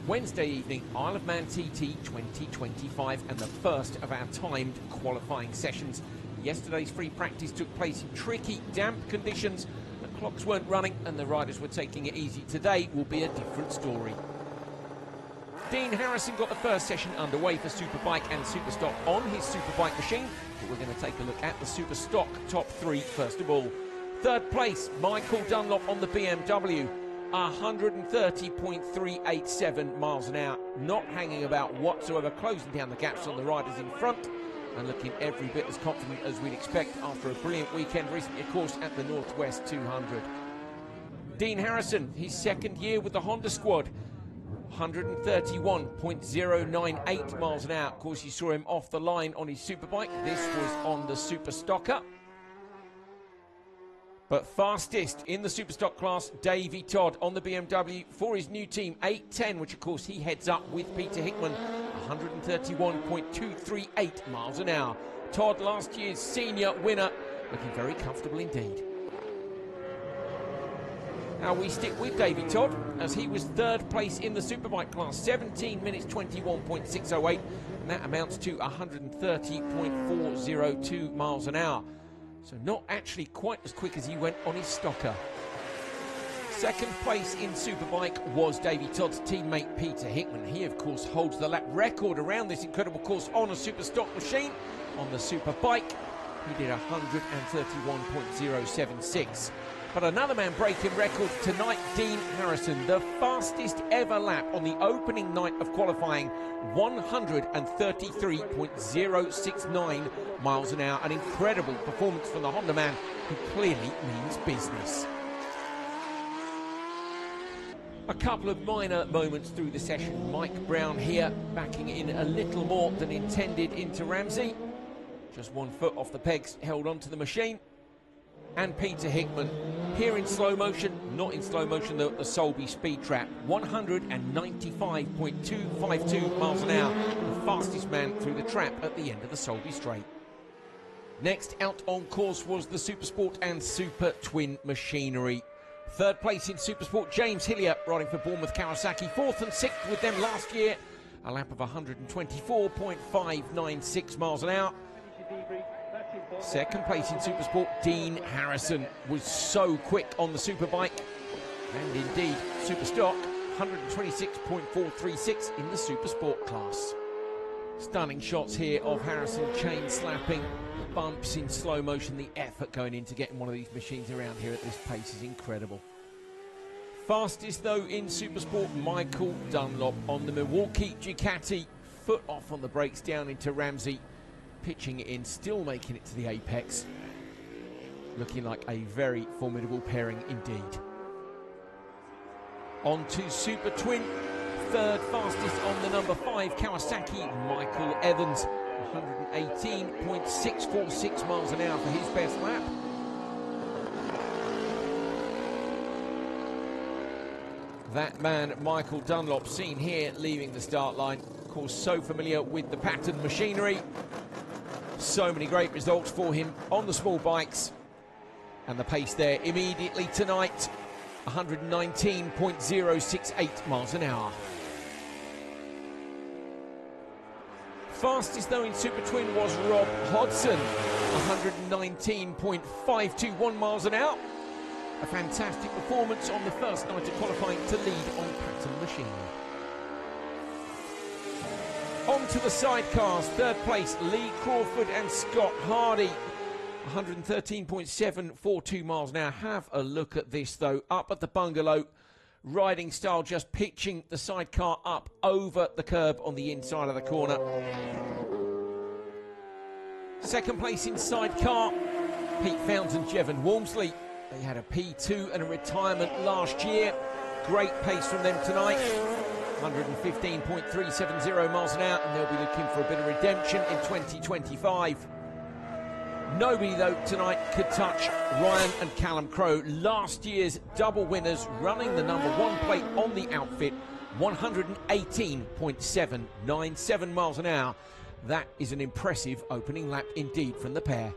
Wednesday evening, Isle of Man TT 2025 and the first of our timed qualifying sessions. Yesterday's free practice took place in tricky, damp conditions. The clocks weren't running and the riders were taking it easy. Today will be a different story. Dean Harrison got the first session underway for Superbike and Superstock on his Superbike machine, but we're going to take a look at the Superstock top three first of all. Third place, Michael Dunlop on the BMW, 130.387 miles an hour, not hanging about whatsoever, closing down the gaps on the riders in front and looking every bit as confident as we'd expect after a brilliant weekend recently, of course, at the Northwest 200. Dean Harrison, his second year with the Honda squad, 131.098 miles an hour. Of course, you saw him off the line on his Superbike. This was on the Superstocker. But fastest in the Superstock class, Davey Todd on the BMW for his new team, 810, which of course he heads up with Peter Hickman, 131.238 miles an hour. Todd, last year's senior winner, looking very comfortable indeed. Now we stick with Davey Todd, as he was third place in the Superbike class, 17 minutes 21.608, and that amounts to 130.402 miles an hour. So not actually quite as quick as he went on his Stocker. Second place in Superbike was Davey Todd's teammate Peter Hickman. He, of course, holds the lap record around this incredible course on a Superstock machine. On the Superbike, he did 131.076. But another man breaking records tonight, Dean Harrison, the fastest ever lap on the opening night of qualifying, 133.069 miles an hour. An incredible performance from the Honda man, who clearly means business. A couple of minor moments through the session. Mike Brown here backing in a little more than intended into Ramsey. Just 1 foot off the pegs, held onto the machine. And Peter Hickman here in slow motion, not in slow motion though, at the Solby speed trap, 195.252 miles an hour, the fastest man through the trap at the end of the Solby straight. Next out on course was the Supersport and Super Twin machinery. Third place in Supersport, James Hillier riding for Bournemouth Kawasaki, fourth and sixth with them last year, a lap of 124.596 miles an hour. Second place in Supersport, Dean Harrison was so quick on the Superbike, and indeed Superstock, 126.436 in the Supersport class. Stunning shots here of Harrison chain slapping, bumps in slow motion. The effort going into getting one of these machines around here at this pace is incredible. Fastest though in Supersport, Michael Dunlop on the Milwaukee Ducati, foot off on the brakes down into Ramsey, pitching it in, still making it to the apex. Looking like a very formidable pairing indeed. On to Super Twin, third fastest on the number 5 Kawasaki, Michael Evans, 118.646 miles an hour for his best lap. That man, Michael Dunlop, seen here leaving the start line. Of course, so familiar with the pattern machinery. So many great results for him on the small bikes. And the pace there immediately tonight, 119.068 miles an hour. Fastest though in Super Twin was Rob Hodson, 119.521 miles an hour. A fantastic performance on the first night of qualifying to lead on pattern machinery. On to the sidecars, third place, Lee Crawford and Scott Hardy, 113.742 miles an hour. Have a look at this though, up at the bungalow, riding style, just pitching the sidecar up over the curb on the inside of the corner. Second place in sidecar, Pete Founds and Jevon Walmsley. They had a P2 and a retirement last year. Great pace from them tonight. 115.370 miles an hour, and they'll be looking for a bit of redemption in 2025. Nobody, though, tonight could touch Ryan and Callum Crowe, last year's double winners, running the number 1 plate on the outfit, 118.797 miles an hour. That is an impressive opening lap indeed from the pair.